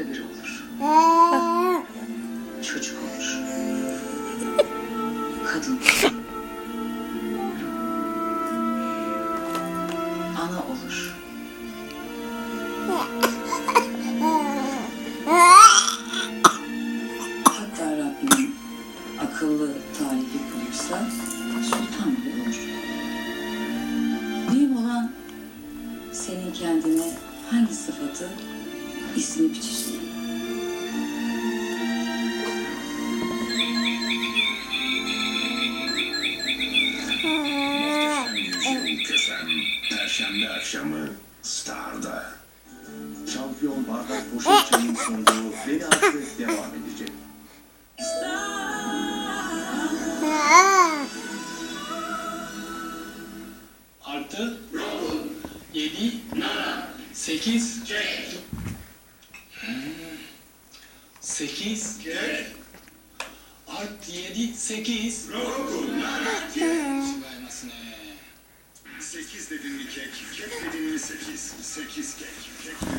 başka biri olur. Çocuk olur. Kadın olur. Ana olur. Hatta Rabbim akıllı talihli kılırsa sultan bile olur. Mühim olan senin kendine hangi sıfatı ismi biçişin. Kösem, Perşembe akşamı Star'da. Şampiyon bardak poşet çayın sunduğu Beni Affet devam edecek. Artı 7 8 8 Art 7 8 Saymasın 8 dedin mi kek, kek dedin mi 8. 8 kek, kek